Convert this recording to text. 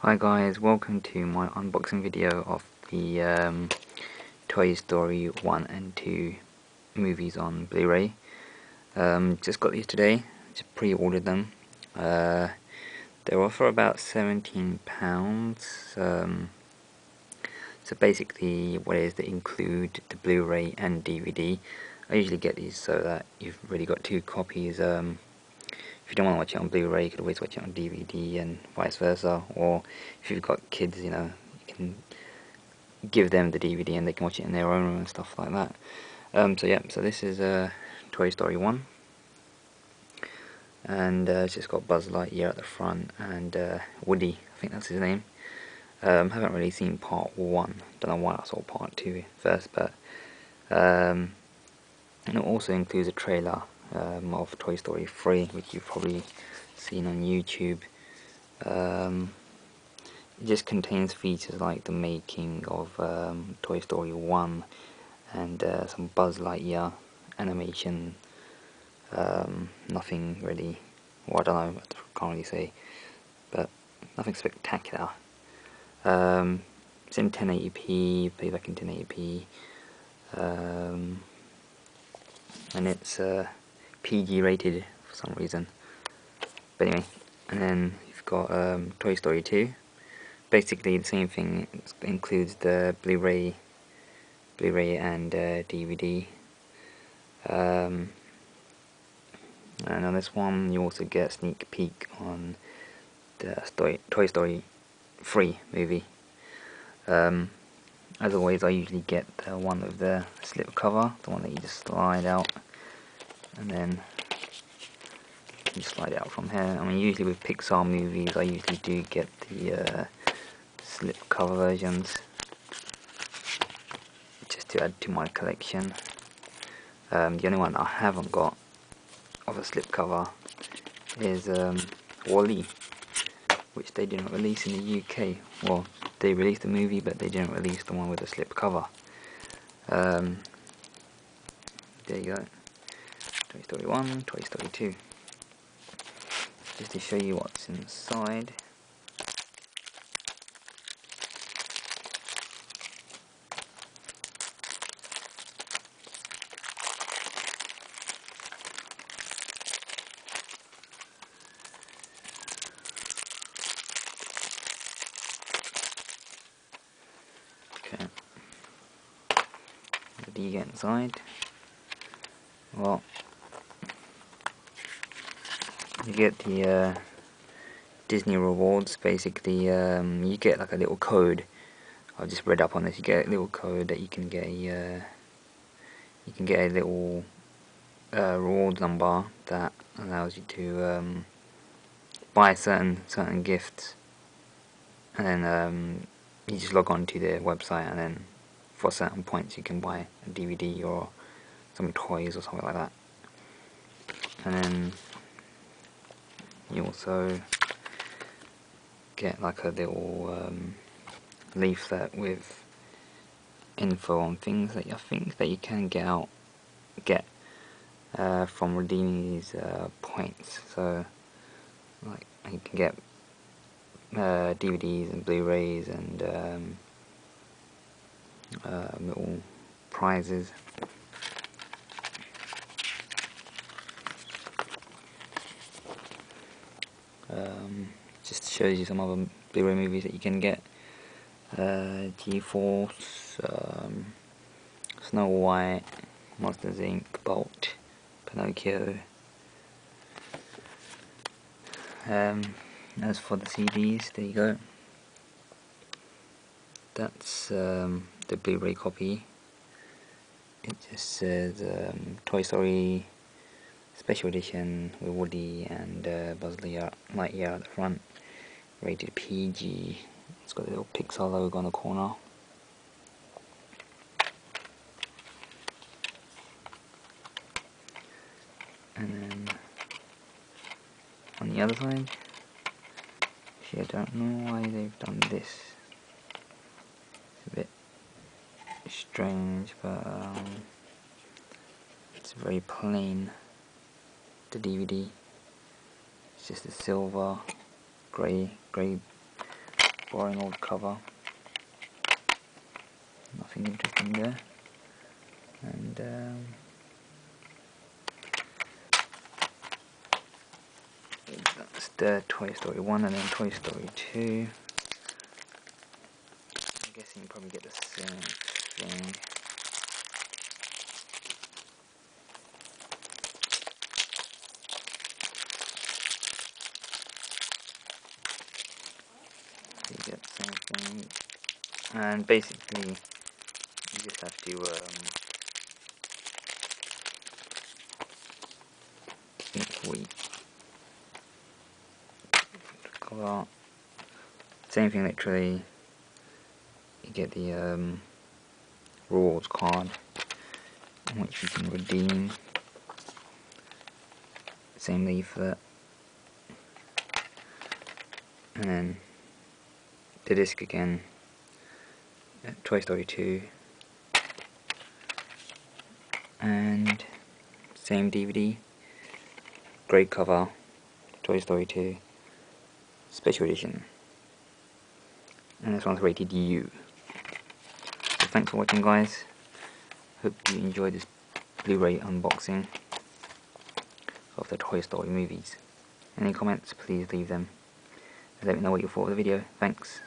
Hi guys, welcome to my unboxing video of the Toy Story 1 and 2 movies on Blu-ray. Just got these today, just pre-ordered them. They were for about £17. So basically what it is, they include the Blu-ray and DVD. I usually get these so that you've really got two copies. If you don't want to watch it on Blu-ray, you could always watch it on DVD and vice versa. Or if you've got kids, you can give them the DVD and they can watch it in their own room and stuff like that. So this is Toy Story 1. And it's just got Buzz Lightyear at the front and Woody, I think that's his name. Haven't really seen part 1, don't know why I saw part 2 first, but and it also includes a trailer of Toy Story 3, which you've probably seen on YouTube. It just contains features like the making of Toy Story 1 and some Buzz Lightyear animation. Nothing really, well, I don't know, I can't really say, but nothing spectacular. It's in 1080p, playback in 1080p, and it's PG rated for some reason. But anyway, and then you've got Toy Story 2. Basically the same thing. It includes the Blu-ray and DVD. And on this one you also get a sneak peek on the Toy Story 3 movie. As always, I usually get the one with the slip cover, the one that you just slide out, and then you slide it out from here. I mean, usually with Pixar movies, I usually do get the slip cover versions, just to add to my collection. The only one I haven't got of a slip cover is Wall-E, which they didn't release in the UK. Well, they released the movie, but they didn't release the one with the slip cover. There you go. Toy Story 1, Toy Story 2. Just to show you what's inside. Okay. What do you get inside? Well, you get the Disney rewards. Basically, you get like a little code. I've just read up on this. You get a little code that you can get a little rewards number that allows you to buy certain gifts, and then you just log on to their website, and then for certain points you can buy a DVD or some toys or something like that. And then you also get like a little leaflet with info on things that I think that you can get from redeeming these points. So like you can get DVDs and Blu-rays and little prizes. Just shows you some other Blu-ray movies that you can get. G-Force, Snow White, Monsters Inc., Bolt, Pinocchio. As for the CDs, there you go. That's the Blu-ray copy. It just says Toy Story Special Edition with Woody and Buzz Lightyear at the front. Rated PG. It's got a little Pixar logo on the corner. And then on the other side, actually I don't know why they've done this. It's a bit strange, but it's very plain. The DVD, it's just a silver, grey boring old cover. Nothing interesting there. And that's the Toy Story 1 and then Toy Story 2. I'm guessing you probably get the same thing. You get the same thing. And basically, you just have to cover. Same thing literally. You get the rewards card, which you can redeem. Same leaflet, and then the disc again. Toy Story 2, and same DVD, grey cover, Toy Story 2, special edition, and this one's rated U. So thanks for watching, guys. Hope you enjoyed this Blu-ray unboxing of the Toy Story movies. Any comments, please leave them. Let me know what you thought of the video. Thanks.